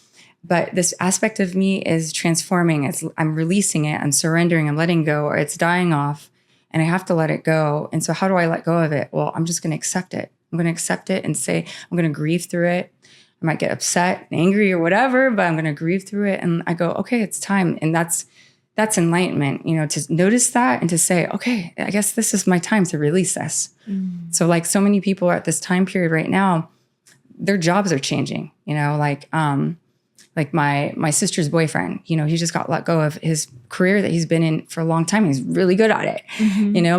S1: but this aspect of me is transforming. I'm releasing it, I'm surrendering, I'm letting go, or it's dying off, and I have to let it go. And so how do I let go of it? Well, I'm just going to accept it. I'm going to accept it and say, I'm going to grieve through it. I might get upset and angry or whatever, but I'm going to grieve through it. And I go, okay, it's time. And that's enlightenment, you know, to notice that and to say, okay, I guess this is my time to release this. So like so many people are at this time period right now, their jobs are changing, you know, like Like my sister's boyfriend, he just got let go of his career that he's been in for a long time. He's really good at it,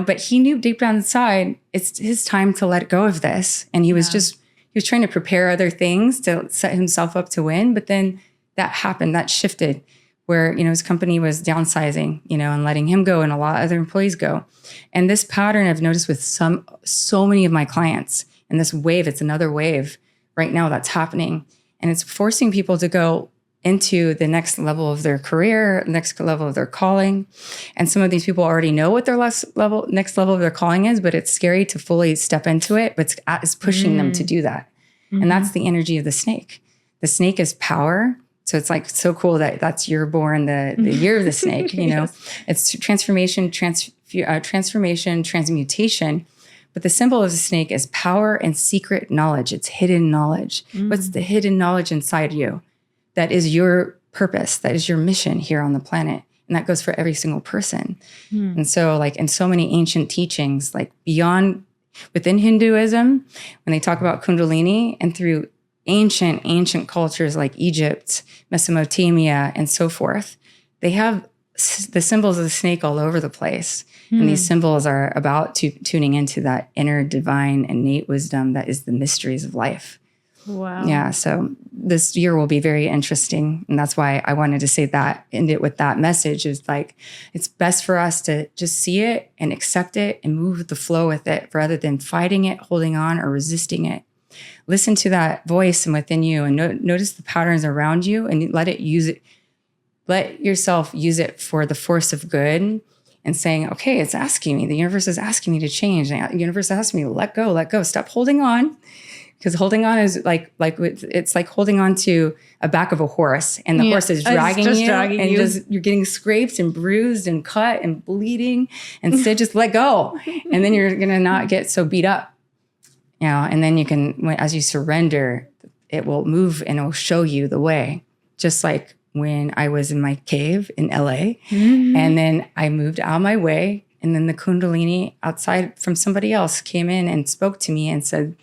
S1: but he knew deep down inside, it's his time to let go of this. And he was trying to prepare other things to set himself up to win. But then that happened, that shifted where, his company was downsizing, and letting him go and a lot of other employees go. And this pattern I've noticed with so many of my clients, and this wave, it's another wave right now that's happening. And it's forcing people to go into the next level of their career, next level of their calling. And some of these people already know what their next level of their calling is, but it's scary to fully step into it, but it's pushing them to do that. And that's the energy of the snake. The snake is power. So it's like so cool that that's you're born the year of the snake,
S2: Yes.
S1: It's transformation, transmutation. But the symbol of the snake is power and secret knowledge. It's hidden knowledge. What's the hidden knowledge inside you? That is your purpose. That is your mission here on the planet. And that goes for every single person. And so like in so many ancient teachings, like within Hinduism, when they talk about Kundalini and through ancient cultures like Egypt, Mesopotamia, and so forth, they have the symbols of the snake all over the place. And these symbols are about tuning into that inner divine innate wisdom that is the mysteries of life.
S2: Wow.
S1: Yeah. So this year will be very interesting. And that's why I wanted to say that, end it with that message is like, it's best for us to just see it and accept it and move with the flow with it rather than fighting it, holding on, or resisting it. Listen to that voice within you and notice the patterns around you and let yourself use it for the force of good and saying, okay, it's asking me, the universe is asking me to change. The universe is asking me to let go, stop holding on. Because holding on is it's like holding on to a back of a horse and the horse is dragging you and you're getting scraped and bruised and cut and bleeding. Instead, just let go. And then you're going to not get so beat up. And then you can, as you surrender, it will move and it will show you the way. Just like when I was in my cave in LA and then I moved out of my way and then the Kundalini outside from somebody else came in and spoke to me and said,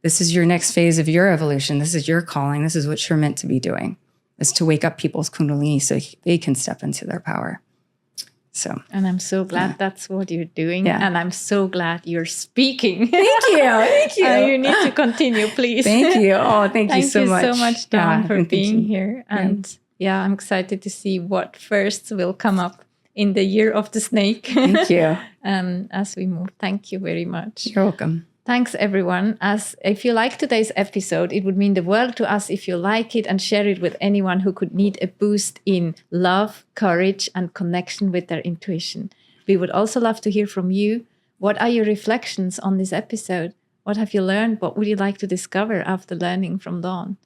S1: this is your next phase of your evolution. This is your calling. This is what you're meant to be doing, is to wake up people's Kundalini so they can step into their power.
S2: And I'm so glad that's what you're doing.
S1: Yeah.
S2: And I'm so glad you're speaking.
S1: Thank you. Thank you.
S2: You need to continue, please.
S1: Thank you. Oh, thank you so much.
S2: Thank you so much, Dawn, for being here.
S1: Yeah.
S2: And I'm excited to see what firsts will come up in the year of the snake.
S1: Thank you.
S2: As we move. Thank you very much.
S1: You're welcome.
S2: Thanks, everyone. If you like today's episode, it would mean the world to us if you like it and share it with anyone who could need a boost in love, courage, and connection with their intuition. We would also love to hear from you. What are your reflections on this episode? What have you learned? What would you like to discover after learning from Dawn?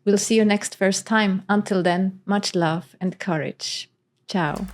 S2: We'll see you next first time. Until then, much love and courage. Ciao.